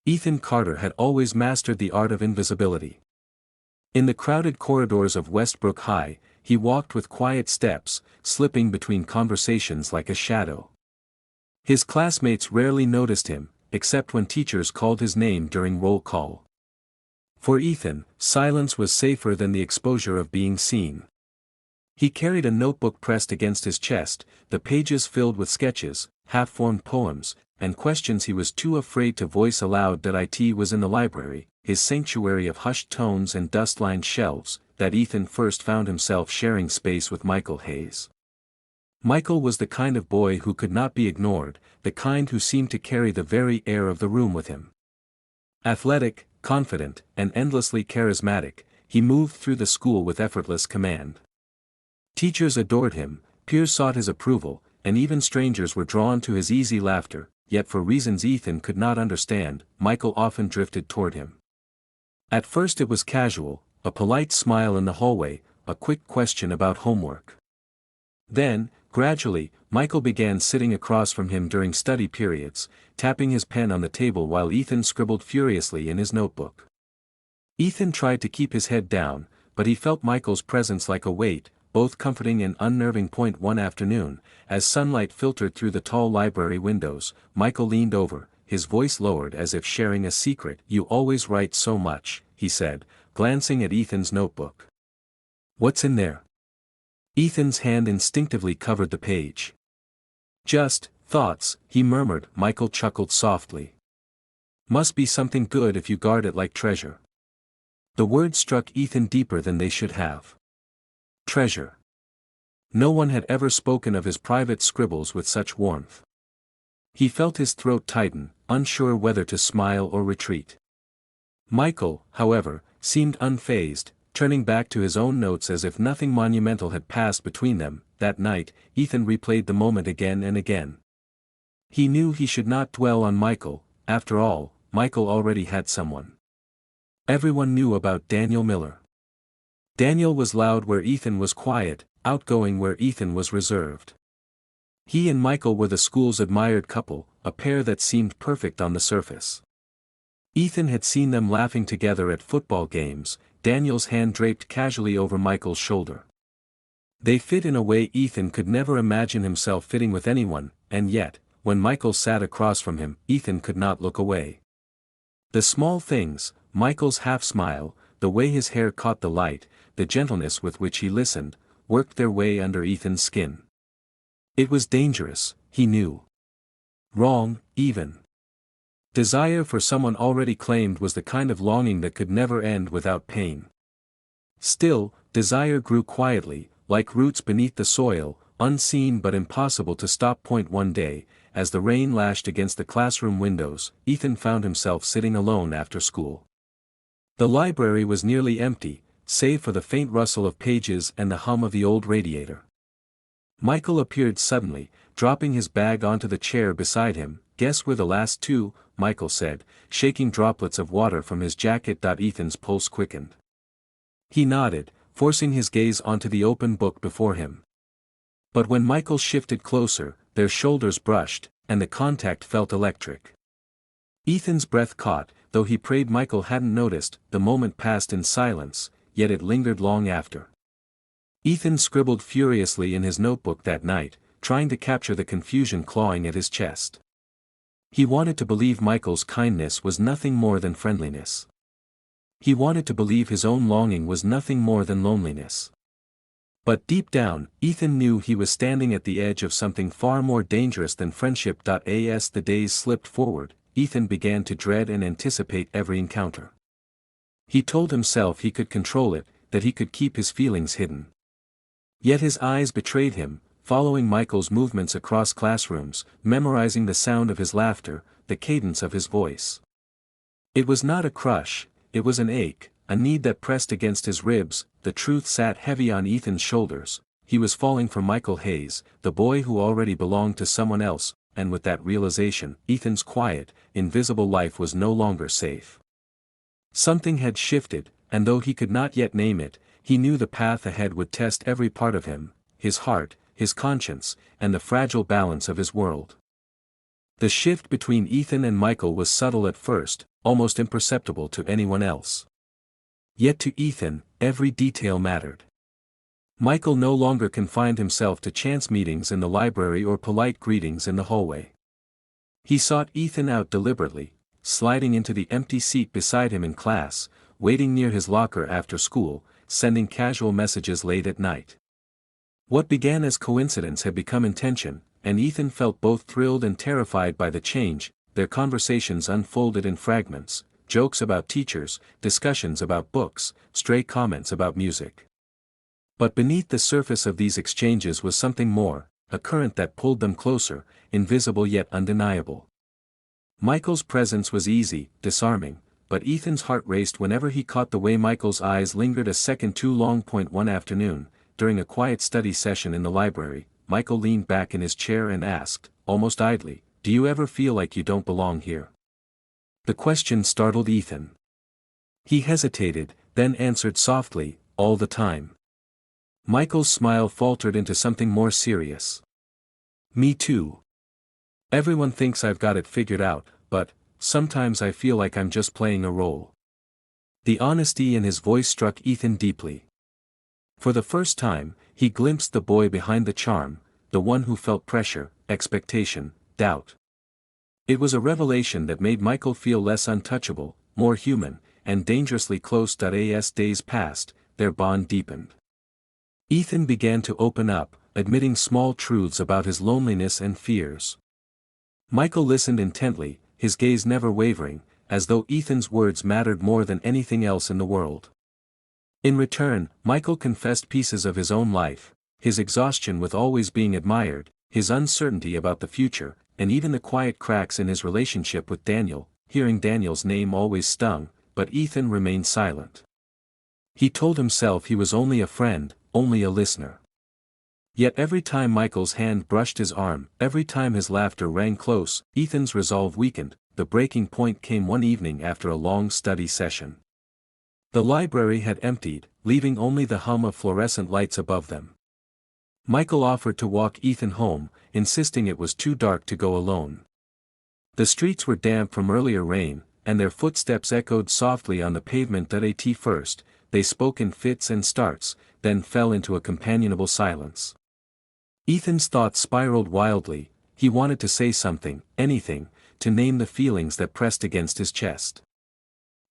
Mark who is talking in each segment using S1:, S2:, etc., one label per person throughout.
S1: Ethan Carter had always mastered the art of invisibility. In the crowded corridors of Westbrook High, he walked with quiet steps, slipping between conversations like a shadow. His classmates rarely noticed him, except when teachers called his name during roll call. For Ethan, silence was safer than the exposure of being seen. He carried a notebook pressed against his chest, the pages filled with sketches, half-formed poems, and questions he was too afraid to voice aloud. It was in the library, his sanctuary of hushed tones and dust-lined shelves, that Ethan first found himself sharing space with Michael Hayes. Michael was the kind of boy who could not be ignored, the kind who seemed to carry the very air of the room with him. Athletic, confident, and endlessly charismatic, he moved through the school with effortless command. Teachers adored him, peers sought his approval, and even strangers were drawn to his easy laughter, yet for reasons Ethan could not understand, Michael often drifted toward him. At first it was casual, a polite smile in the hallway, a quick question about homework. Then, gradually, Michael began sitting across from him during study periods, tapping his pen on the table while Ethan scribbled furiously in his notebook. Ethan tried to keep his head down, but he felt Michael's presence like a weight, both comforting and unnerving. One afternoon, as sunlight filtered through the tall library windows, Michael leaned over, his voice lowered as if sharing a secret. "You always write so much," he said, glancing at Ethan's notebook. "What's in there?" Ethan's hand instinctively covered the page. "Just thoughts," he murmured. Michael chuckled softly. "Must be something good if you guard it like treasure." The words struck Ethan deeper than they should have. Treasure. No one had ever spoken of his private scribbles with such warmth. He felt his throat tighten, unsure whether to smile or retreat. Michael, however, seemed unfazed, turning back to his own notes as if nothing monumental had passed between them. That night, Ethan replayed the moment again and again. He knew he should not dwell on Michael. After all, Michael already had someone. Everyone knew about Daniel Miller. Daniel was loud where Ethan was quiet, outgoing where Ethan was reserved. He and Michael were the school's admired couple, a pair that seemed perfect on the surface. Ethan had seen them laughing together at football games, Daniel's hand draped casually over Michael's shoulder. They fit in a way Ethan could never imagine himself fitting with anyone, and yet, when Michael sat across from him, Ethan could not look away. The small things, Michael's half-smile, the way his hair caught the light, the gentleness with which he listened, worked their way under Ethan's skin. It was dangerous, he knew. Wrong, even. Desire for someone already claimed was the kind of longing that could never end without pain. Still, desire grew quietly, like roots beneath the soil, unseen but impossible to stop. One day, as the rain lashed against the classroom windows, Ethan found himself sitting alone after school. The library was nearly empty, save for the faint rustle of pages and the hum of the old radiator. Michael appeared suddenly, dropping his bag onto the chair beside him. "Guess we're the last two," Michael said, shaking droplets of water from his jacket. Ethan's pulse quickened. He nodded, forcing his gaze onto the open book before him. But when Michael shifted closer, their shoulders brushed, and the contact felt electric. Ethan's breath caught, though he prayed Michael hadn't noticed. The moment passed in silence, yet it lingered long after. Ethan scribbled furiously in his notebook that night, trying to capture the confusion clawing at his chest. He wanted to believe Michael's kindness was nothing more than friendliness. He wanted to believe his own longing was nothing more than loneliness. But deep down, Ethan knew he was standing at the edge of something far more dangerous than friendship. As the days slipped forward, Ethan began to dread and anticipate every encounter. He told himself he could control it, that he could keep his feelings hidden. Yet his eyes betrayed him, following Michael's movements across classrooms, memorizing the sound of his laughter, the cadence of his voice. It was not a crush, it was an ache, a need that pressed against his ribs. The truth sat heavy on Ethan's shoulders. He was falling for Michael Hayes, the boy who already belonged to someone else, and with that realization, Ethan's quiet, invisible life was no longer safe. Something had shifted, and though he could not yet name it, he knew the path ahead would test every part of him, his heart, his conscience, and the fragile balance of his world. The shift between Ethan and Michael was subtle at first, almost imperceptible to anyone else. Yet to Ethan, every detail mattered. Michael no longer confined himself to chance meetings in the library or polite greetings in the hallway. He sought Ethan out deliberately, sliding into the empty seat beside him in class, waiting near his locker after school, sending casual messages late at night. What began as coincidence had become intention, and Ethan felt both thrilled and terrified by the change. Their conversations unfolded in fragments, jokes about teachers, discussions about books, stray comments about music. But beneath the surface of these exchanges was something more, a current that pulled them closer, invisible yet undeniable. Michael's presence was easy, disarming, but Ethan's heart raced whenever he caught the way Michael's eyes lingered a second too long. One afternoon, during a quiet study session in the library, Michael leaned back in his chair and asked, almost idly, "Do you ever feel like you don't belong here?" The question startled Ethan. He hesitated, then answered softly, "All the time." Michael's smile faltered into something more serious. "Me too. Everyone thinks I've got it figured out, but sometimes I feel like I'm just playing a role." The honesty in his voice struck Ethan deeply. For the first time, he glimpsed the boy behind the charm, the one who felt pressure, expectation, doubt. It was a revelation that made Michael feel less untouchable, more human, and dangerously close. As days passed, their bond deepened. Ethan began to open up, admitting small truths about his loneliness and fears. Michael listened intently, his gaze never wavering, as though Ethan's words mattered more than anything else in the world. In return, Michael confessed pieces of his own life, his exhaustion with always being admired, his uncertainty about the future, and even the quiet cracks in his relationship with Daniel. Hearing Daniel's name always stung, but Ethan remained silent. He told himself he was only a friend, only a listener. Yet every time Michael's hand brushed his arm, every time his laughter rang close, Ethan's resolve weakened. The breaking point came one evening after a long study session. The library had emptied, leaving only the hum of fluorescent lights above them. Michael offered to walk Ethan home, insisting it was too dark to go alone. The streets were damp from earlier rain, and their footsteps echoed softly on the pavement. At first, they spoke in fits and starts, then fell into a companionable silence. Ethan's thoughts spiraled wildly. He wanted to say something, anything, to name the feelings that pressed against his chest.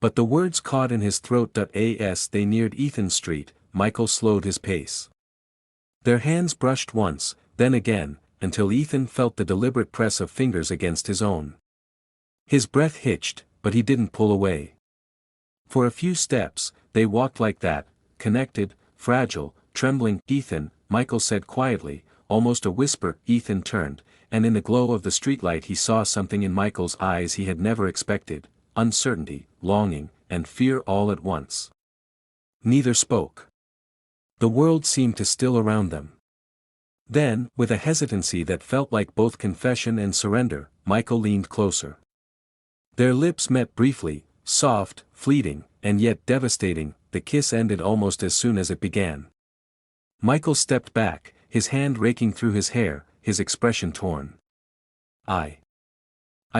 S1: But the words caught in his throat. As they neared Ethan's street, Michael slowed his pace. Their hands brushed once, then again, until Ethan felt the deliberate press of fingers against his own. His breath hitched, but he didn't pull away. For a few steps, they walked like that, connected, fragile, trembling. "Ethan," Michael said quietly, almost a whisper. Ethan turned, and in the glow of the streetlight he saw something in Michael's eyes he had never expected: uncertainty, longing, and fear all at once. Neither spoke. The world seemed to still around them. Then, with a hesitancy that felt like both confession and surrender, Michael leaned closer. Their lips met briefly, soft, fleeting, and yet devastating. The kiss ended almost as soon as it began. Michael stepped back, his hand raking through his hair, his expression torn. I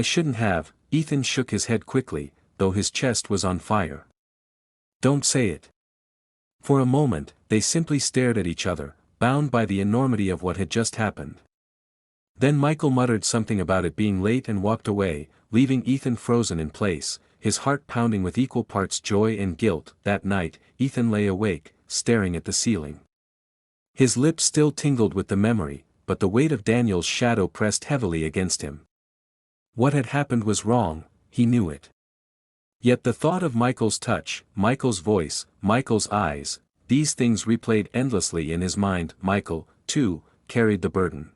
S1: shouldn't have." Ethan shook his head quickly, though his chest was on fire. "Don't say it." For a moment, they simply stared at each other, bound by the enormity of what had just happened. Then Michael muttered something about it being late and walked away, leaving Ethan frozen in place, his heart pounding with equal parts joy and guilt. That night, Ethan lay awake, staring at the ceiling. His lips still tingled with the memory, but the weight of Daniel's shadow pressed heavily against him. What had happened was wrong, he knew it. Yet the thought of Michael's touch, Michael's voice, Michael's eyes, these things replayed endlessly in his mind. Michael, too, carried the burden.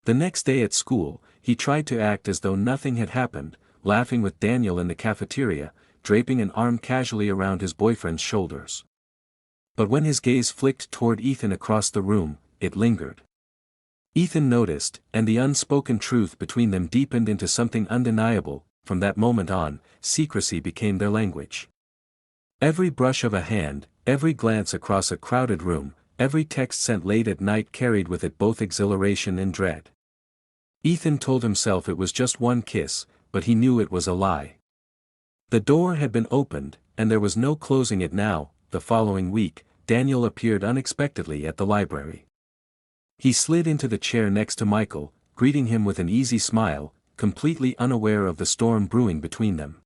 S1: The next day at school, he tried to act as though nothing had happened, laughing with Daniel in the cafeteria, draping an arm casually around his boyfriend's shoulders. But when his gaze flicked toward Ethan across the room, it lingered. Ethan noticed, and the unspoken truth between them deepened into something undeniable. From that moment on, secrecy became their language. Every brush of a hand, every glance across a crowded room, every text sent late at night carried with it both exhilaration and dread. Ethan told himself it was just one kiss, but he knew it was a lie. The door had been opened, and there was no closing it now. The following week, Daniel appeared unexpectedly at the library. He slid into the chair next to Michael, greeting him with an easy smile, completely unaware of the storm brewing between them.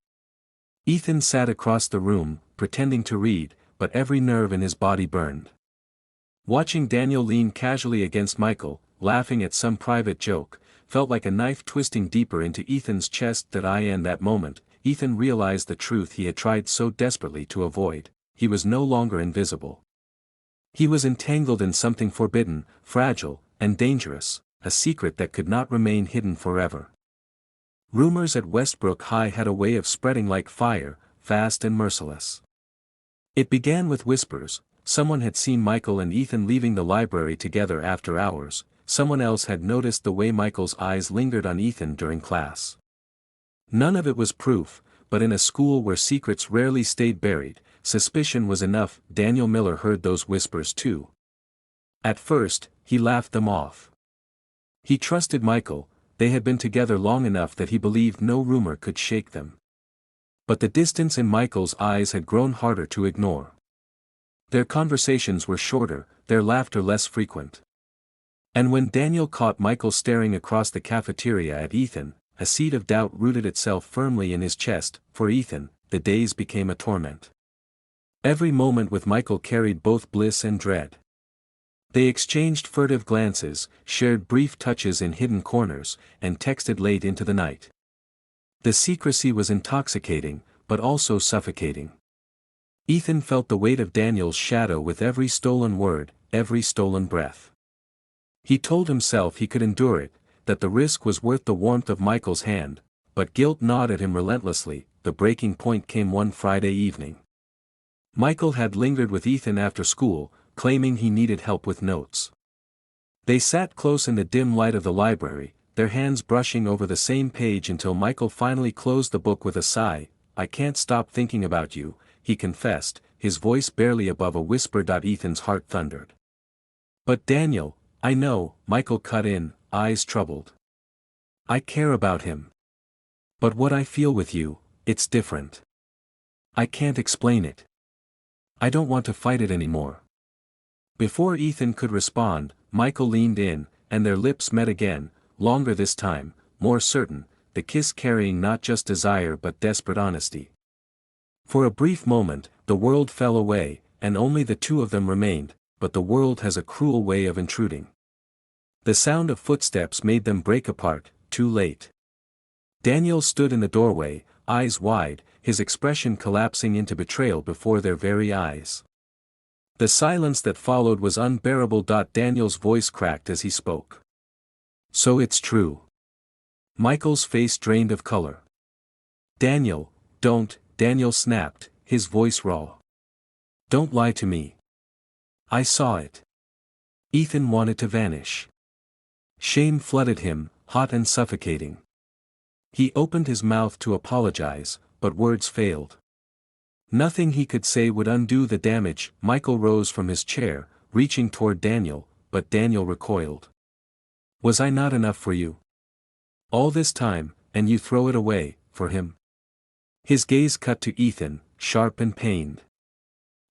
S1: Ethan sat across the room, pretending to read, but every nerve in his body burned. Watching Daniel lean casually against Michael, laughing at some private joke, felt like a knife twisting deeper into Ethan's chest. That moment, Ethan realized the truth he had tried so desperately to avoid: he was no longer invisible. He was entangled in something forbidden, fragile, and dangerous, a secret that could not remain hidden forever. Rumors at Westbrook High had a way of spreading like fire, fast and merciless. It began with whispers. Someone had seen Michael and Ethan leaving the library together after hours. Someone else had noticed the way Michael's eyes lingered on Ethan during class. None of it was proof, but in a school where secrets rarely stayed buried, suspicion was enough. Daniel Miller heard those whispers too. At first, he laughed them off. He trusted Michael. They had been together long enough that he believed no rumor could shake them. But the distance in Michael's eyes had grown harder to ignore. Their conversations were shorter, their laughter less frequent. And when Daniel caught Michael staring across the cafeteria at Ethan, a seed of doubt rooted itself firmly in his chest. For Ethan, the days became a torment. Every moment with Michael carried both bliss and dread. They exchanged furtive glances, shared brief touches in hidden corners, and texted late into the night. The secrecy was intoxicating, but also suffocating. Ethan felt the weight of Daniel's shadow with every stolen word, every stolen breath. He told himself he could endure it, that the risk was worth the warmth of Michael's hand, but guilt gnawed at him relentlessly. The breaking point came one Friday evening. Michael had lingered with Ethan after school, claiming he needed help with notes. They sat close in the dim light of the library, their hands brushing over the same page until Michael finally closed the book with a sigh. "I can't stop thinking about you," he confessed, his voice barely above a whisper. Ethan's heart thundered. "But Daniel, I know," Michael cut in, eyes troubled. "I care about him. But what I feel with you, it's different. I can't explain it. I don't want to fight it anymore." Before Ethan could respond, Michael leaned in, and their lips met again, longer this time, more certain, the kiss carrying not just desire but desperate honesty. For a brief moment, the world fell away, and only the two of them remained, but the world has a cruel way of intruding. The sound of footsteps made them break apart, too late. Daniel stood in the doorway, eyes wide, his expression collapsing into betrayal before their very eyes. The silence that followed was unbearable. Daniel's voice cracked as he spoke. "So it's true." Michael's face drained of color. "Daniel, don't," Daniel snapped, his voice raw. "Don't lie to me. I saw it." Ethan wanted to vanish. Shame flooded him, hot and suffocating. He opened his mouth to apologize, but words failed. Nothing he could say would undo the damage. Michael rose from his chair, reaching toward Daniel, but Daniel recoiled. "Was I not enough for you? All this time, and you throw it away, for him?" His gaze cut to Ethan, sharp and pained.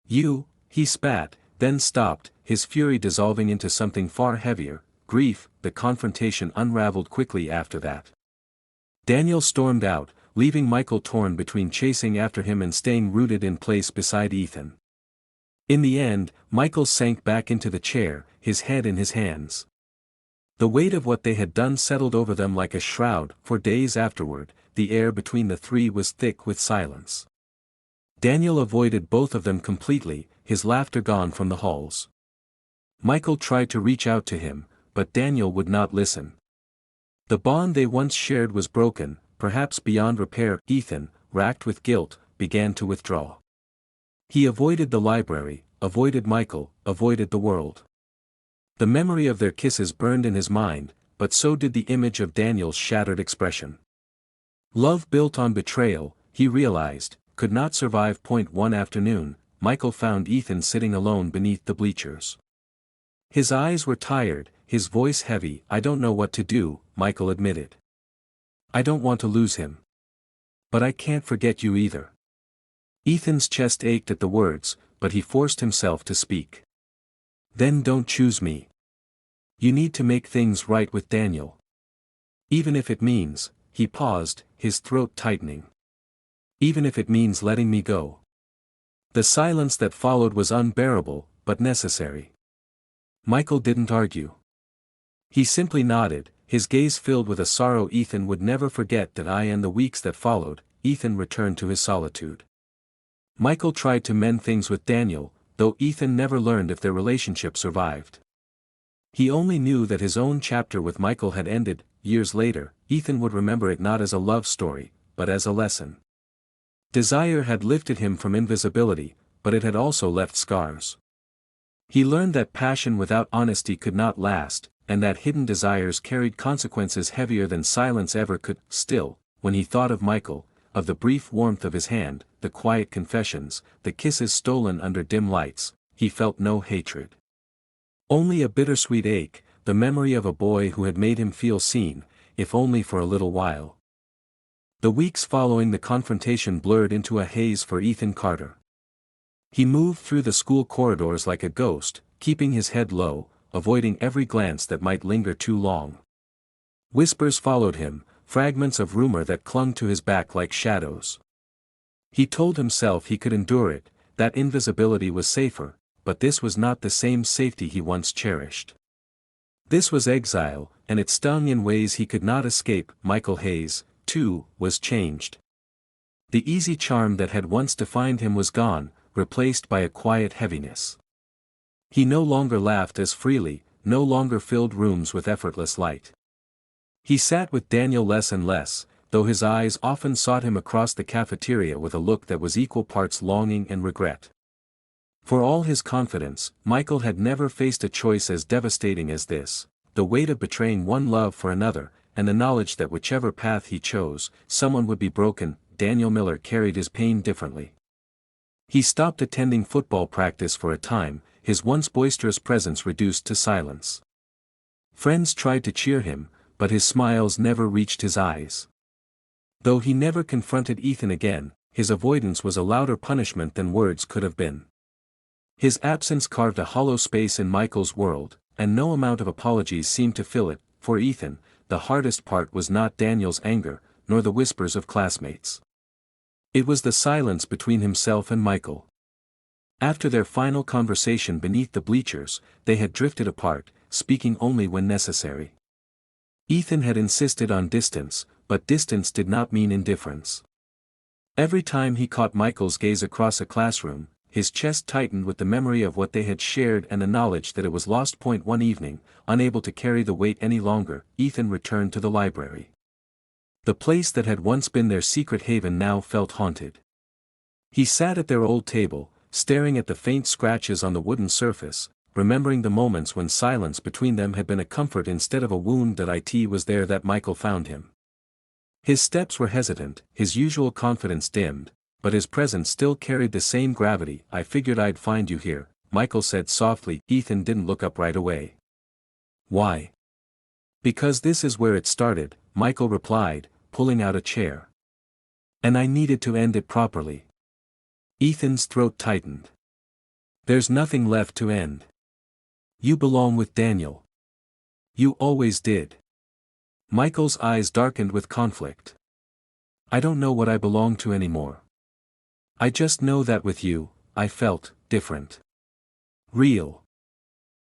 S1: "You," he spat, then stopped, his fury dissolving into something far heavier, grief. The confrontation unraveled quickly after that. Daniel stormed out, leaving Michael torn between chasing after him and staying rooted in place beside Ethan. In the end, Michael sank back into the chair, his head in his hands. The weight of what they had done settled over them like a shroud. For days afterward, the air between the three was thick with silence. Daniel avoided both of them completely, his laughter gone from the halls. Michael tried to reach out to him, but Daniel would not listen. The bond they once shared was broken, perhaps beyond repair. Ethan, racked with guilt, began to withdraw. He avoided the library, avoided Michael, avoided the world. The memory of their kisses burned in his mind, but so did the image of Daniel's shattered expression. Love built on betrayal, he realized, could not survive. One afternoon, Michael found Ethan sitting alone beneath the bleachers. His eyes were tired, his voice heavy. "I don't know what to do," Michael admitted. "I don't want to lose him. But I can't forget you either." Ethan's chest ached at the words, but he forced himself to speak. "Then don't choose me. You need to make things right with Daniel. Even if it means," he paused, his throat tightening. "Even if it means letting me go." The silence that followed was unbearable, but necessary. Michael didn't argue. He simply nodded, his gaze filled with a sorrow Ethan would never forget. That I and the weeks that followed, Ethan returned to his solitude. Michael tried to mend things with Daniel, though Ethan never learned if their relationship survived. He only knew that his own chapter with Michael had ended. Years later, Ethan would remember it not as a love story, but as a lesson. Desire had lifted him from invisibility, but it had also left scars. He learned that passion without honesty could not last, and that hidden desires carried consequences heavier than silence ever could. Still, when he thought of Michael, of the brief warmth of his hand, the quiet confessions, the kisses stolen under dim lights, he felt no hatred. Only a bittersweet ache, the memory of a boy who had made him feel seen, if only for a little while. The weeks following the confrontation blurred into a haze for Ethan Carter. He moved through the school corridors like a ghost, keeping his head low, avoiding every glance that might linger too long. Whispers followed him, fragments of rumor that clung to his back like shadows. He told himself he could endure it, that invisibility was safer, but this was not the same safety he once cherished. This was exile, and it stung in ways he could not escape. Michael Hayes, too, was changed. The easy charm that had once defined him was gone, replaced by a quiet heaviness. He no longer laughed as freely, no longer filled rooms with effortless light. He sat with Daniel less and less, though his eyes often sought him across the cafeteria with a look that was equal parts longing and regret. For all his confidence, Michael had never faced a choice as devastating as this, the weight of betraying one love for another, and the knowledge that whichever path he chose, someone would be broken. Daniel Miller carried his pain differently. He stopped attending football practice for a time, his once boisterous presence reduced to silence. Friends tried to cheer him, but his smiles never reached his eyes. Though he never confronted Ethan again, his avoidance was a louder punishment than words could have been. His absence carved a hollow space in Michael's world, and no amount of apologies seemed to fill it. For Ethan, the hardest part was not Daniel's anger, nor the whispers of classmates. It was the silence between himself and Michael. After their final conversation beneath the bleachers, they had drifted apart, speaking only when necessary. Ethan had insisted on distance, but distance did not mean indifference. Every time he caught Michael's gaze across a classroom, his chest tightened with the memory of what they had shared and the knowledge that it was lost. One evening, unable to carry the weight any longer, Ethan returned to the library. The place that had once been their secret haven now felt haunted. He sat at their old table, staring at the faint scratches on the wooden surface, remembering the moments when silence between them had been a comfort instead of a wound. That it was there that Michael found him. His steps were hesitant, his usual confidence dimmed, but his presence still carried the same gravity. "I figured I'd find you here," Michael said softly. Ethan didn't look up right away. "Why?" "Because this is where it started," Michael replied, pulling out a chair. "And I needed to end it properly." Ethan's throat tightened. "There's nothing left to end. You belong with Daniel. You always did." Michael's eyes darkened with conflict. "I don't know what I belong to anymore. I just know that with you, I felt different. Real.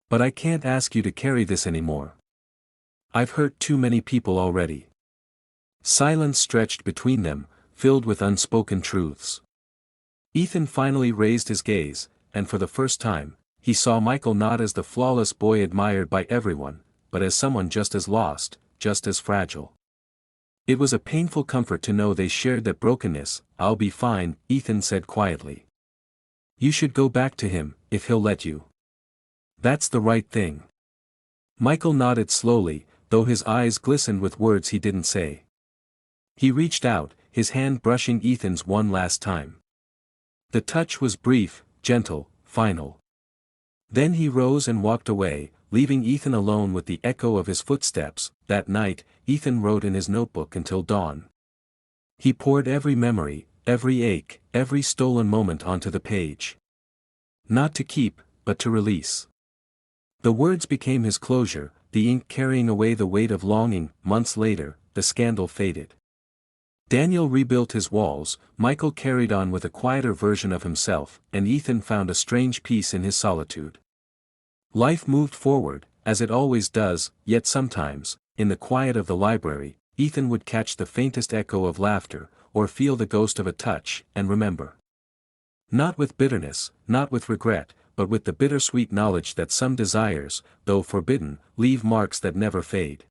S1: But I can't ask you to carry this anymore. I've hurt too many people already." Silence stretched between them, filled with unspoken truths. Ethan finally raised his gaze, and for the first time, he saw Michael not as the flawless boy admired by everyone, but as someone just as lost, just as fragile. It was a painful comfort to know they shared that brokenness. "I'll be fine," Ethan said quietly. "You should go back to him, if he'll let you. That's the right thing." Michael nodded slowly, though his eyes glistened with words he didn't say. He reached out, his hand brushing Ethan's one last time. The touch was brief, gentle, final. Then he rose and walked away, leaving Ethan alone with the echo of his footsteps. That night, Ethan wrote in his notebook until dawn. He poured every memory, every ache, every stolen moment onto the page. Not to keep, but to release. The words became his closure, the ink carrying away the weight of longing. Months later, the scandal faded. Daniel rebuilt his walls, Michael carried on with a quieter version of himself, and Ethan found a strange peace in his solitude. Life moved forward, as it always does, yet sometimes, in the quiet of the library, Ethan would catch the faintest echo of laughter, or feel the ghost of a touch, and remember. Not with bitterness, not with regret, but with the bittersweet knowledge that some desires, though forbidden, leave marks that never fade.